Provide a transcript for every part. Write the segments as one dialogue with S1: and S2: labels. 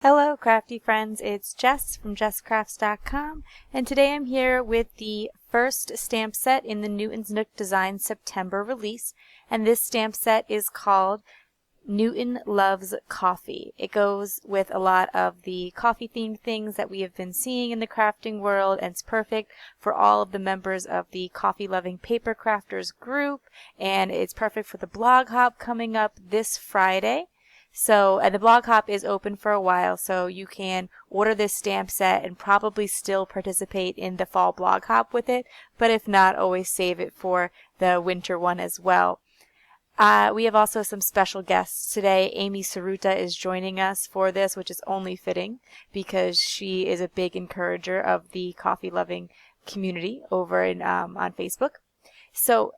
S1: Hello crafty friends, it's Jess from jesscrafts.com, and today I'm here with the first stamp set in the Newton's Nook Design September release, and this stamp set is called Newton Loves Coffee. It goes with a lot of the coffee themed things that we have been seeing in the crafting world, and it's perfect for all of the members of the coffee loving paper crafters group, and it's perfect for the blog hop coming up this Friday. And the blog hop is open for a while, so you can order this stamp set and probably still participate in the fall blog hop with it, but if not, always save it for the winter one as well. We have also some special guests today. Amy Saruta is joining us for this, which is only fitting because she is a big encourager of the coffee loving community over on Facebook. So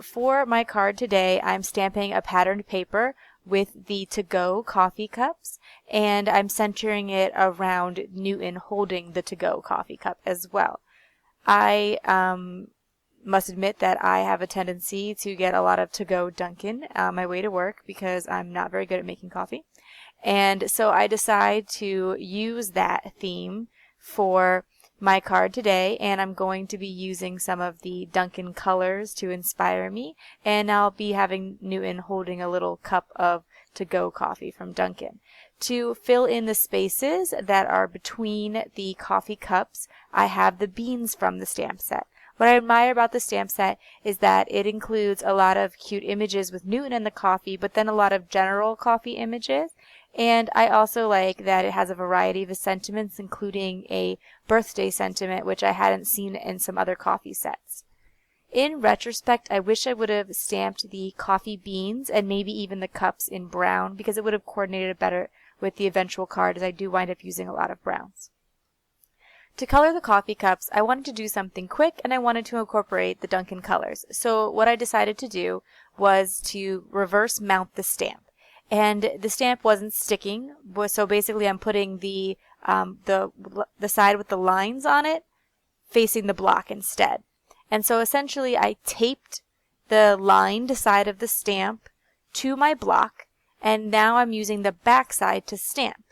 S1: for my card today, I'm stamping a patterned paper with the to-go coffee cups, and I'm centering it around Newton holding the to-go coffee cup as well. I must admit that I have a tendency to get a lot of to-go Dunkin on my way to work because I'm not very good at making coffee. And so I decide to use that theme for my card today, and I'm going to be using some of the Dunkin colors to inspire me, and I'll be having Newton holding a little cup of to-go coffee from Dunkin. To fill in the spaces that are between the coffee cups, I have the beans from the stamp set. What I admire about the stamp set is that it includes a lot of cute images with Newton and the coffee, but then a lot of general coffee images. And I also like that it has a variety of sentiments, including a birthday sentiment, which I hadn't seen in some other coffee sets. In retrospect, I wish I would have stamped the coffee beans and maybe even the cups in brown because it would have coordinated better with the eventual card, as I do wind up using a lot of browns. To color the coffee cups, I wanted to do something quick and I wanted to incorporate the Dunkin colors. So what I decided to do was to reverse mount the stamp. And the stamp wasn't sticking, so basically I'm putting the side with the lines on it facing the block instead. And so essentially I taped the lined side of the stamp to my block, and now I'm using the back side to stamp.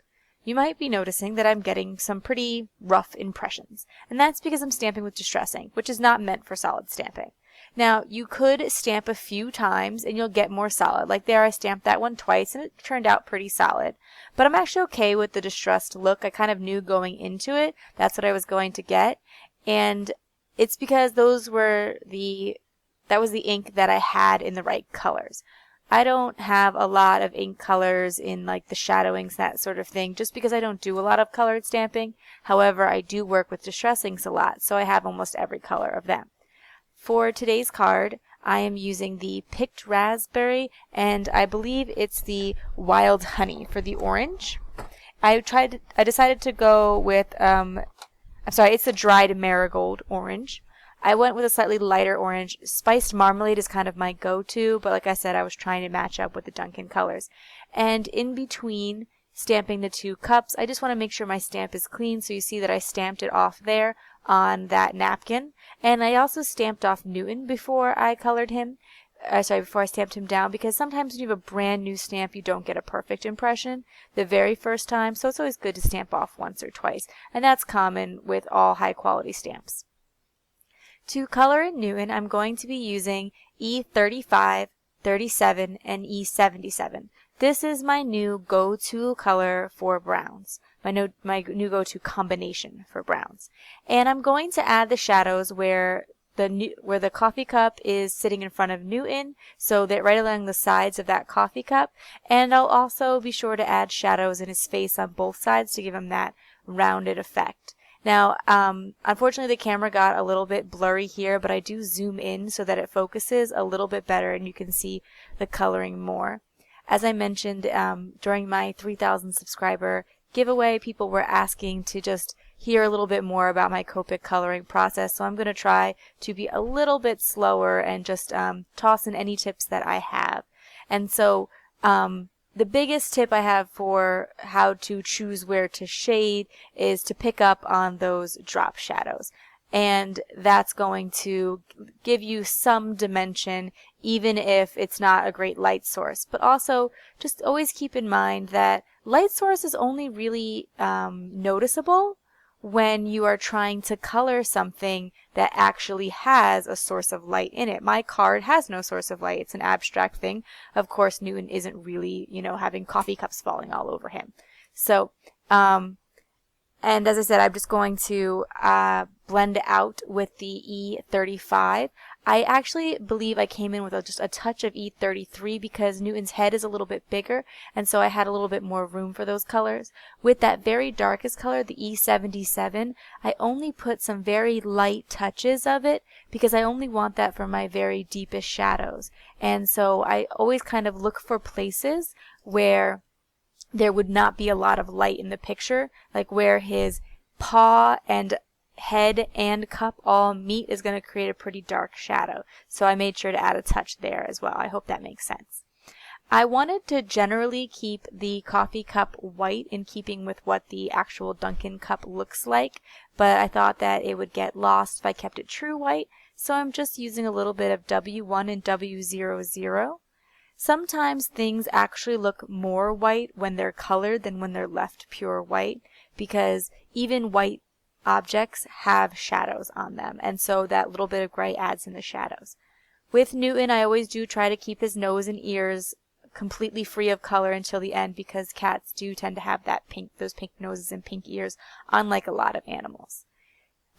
S1: You might be noticing that I'm getting some pretty rough impressions, and that's because I'm stamping with distress ink, which is not meant for solid stamping. Now, you could stamp a few times and you'll get more solid. Like there, I stamped that one twice and it turned out pretty solid. But I'm actually okay with the distressed look. I kind of knew going into it that's what I was going to get. And it's because that was the ink that I had in the right colors. I don't have a lot of ink colors in like the shadowings, that sort of thing, just because I don't do a lot of colored stamping. However, I do work with distress inks a lot, so I have almost every color of them. For today's card, I am using the Picked Raspberry, and I believe it's the Wild Honey for the orange. I decided to go with, it's the Dried Marigold orange. I went with a slightly lighter orange. Spiced Marmalade is kind of my go-to, but like I said, I was trying to match up with the Dunkin colors. And in between stamping the two cups, I just want to make sure my stamp is clean, so you see that I stamped it off there on that napkin. And I also stamped off Newton before I colored him. Before I stamped him down, because sometimes when you have a brand new stamp, you don't get a perfect impression the very first time, so it's always good to stamp off once or twice. And that's common with all high quality stamps. To color in Newton, I'm going to be using E35, 37, and E77. This is my new go-to color for browns, my new go-to combination for browns. And I'm going to add the shadows where the coffee cup is sitting in front of Newton, so that right along the sides of that coffee cup. And I'll also be sure to add shadows in his face on both sides to give him that rounded effect. Now, unfortunately the camera got a little bit blurry here, but I do zoom in so that it focuses a little bit better and you can see the coloring more. As I mentioned, during my 3,000 subscriber giveaway, people were asking to just hear a little bit more about my Copic coloring process, so I'm going to try to be a little bit slower and just toss in any tips that I have. And so the biggest tip I have for how to choose where to shade is to pick up on those drop shadows. and that's going to give you some dimension even if it's not a great light source. But also just always keep in mind that light source is only really noticeable when you are trying to color something that actually has a source of light in it. My card has no source of light. It's an abstract thing. Of course, Newton isn't really, having coffee cups falling all over him. So, and as I said, I'm just going to blend out with the E35. I actually believe I came in with just a touch of E33 because Newton's head is a little bit bigger, and so I had a little bit more room for those colors. With that very darkest color, the E77, I only put some very light touches of it because I only want that for my very deepest shadows. And so I always kind of look for places where there would not be a lot of light in the picture, like where his paw and head and cup all meet is going to create a pretty dark shadow. So I made sure to add a touch there as well. I hope that makes sense. I wanted to generally keep the coffee cup white in keeping with what the actual Dunkin cup looks like, but I thought that it would get lost if I kept it true white, so I'm just using a little bit of W1 and W00. Sometimes things actually look more white when they're colored than when they're left pure white, because even white objects have shadows on them, and so that little bit of gray adds in the shadows. With Newton, I always do try to keep his nose and ears completely free of color until the end, because cats do tend to have those pink noses and pink ears, unlike a lot of animals.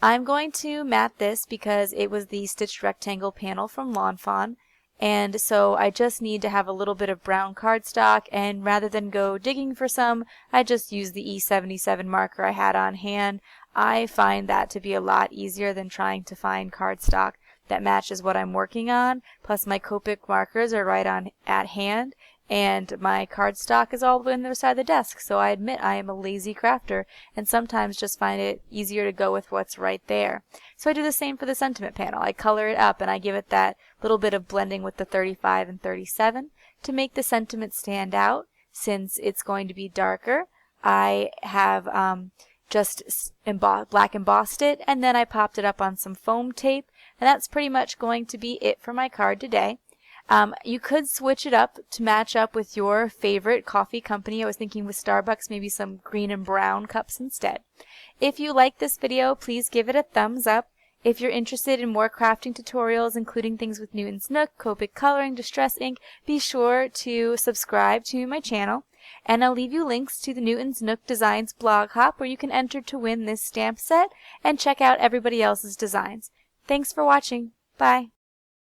S1: I'm going to matte this because it was the stitched rectangle panel from Lawn Fawn. And so I just need to have a little bit of brown cardstock, and rather than go digging for some, I just use the E77 marker I had on hand. I find that to be a lot easier than trying to find cardstock that matches what I'm working on. Plus my Copic markers are right on at hand, and my cardstock is all the way on the other side of the desk. So I admit I am a lazy crafter and sometimes just find it easier to go with what's right there. So I do the same for the sentiment panel. I color it up and I give it that little bit of blending with the 35 and 37 to make the sentiment stand out. Since it's going to be darker, I have just black embossed it, and then I popped it up on some foam tape, and that's pretty much going to be it for my card today. You could switch it up to match up with your favorite coffee company. I was thinking with Starbucks, maybe some green and brown cups instead. If you like this video, please give it a thumbs up. If you're interested in more crafting tutorials, including things with Newton's Nook, Copic coloring, distress ink, be sure to subscribe to my channel. And I'll leave you links to the Newton's Nook Designs blog hop where you can enter to win this stamp set and check out everybody else's designs. Thanks for watching. Bye.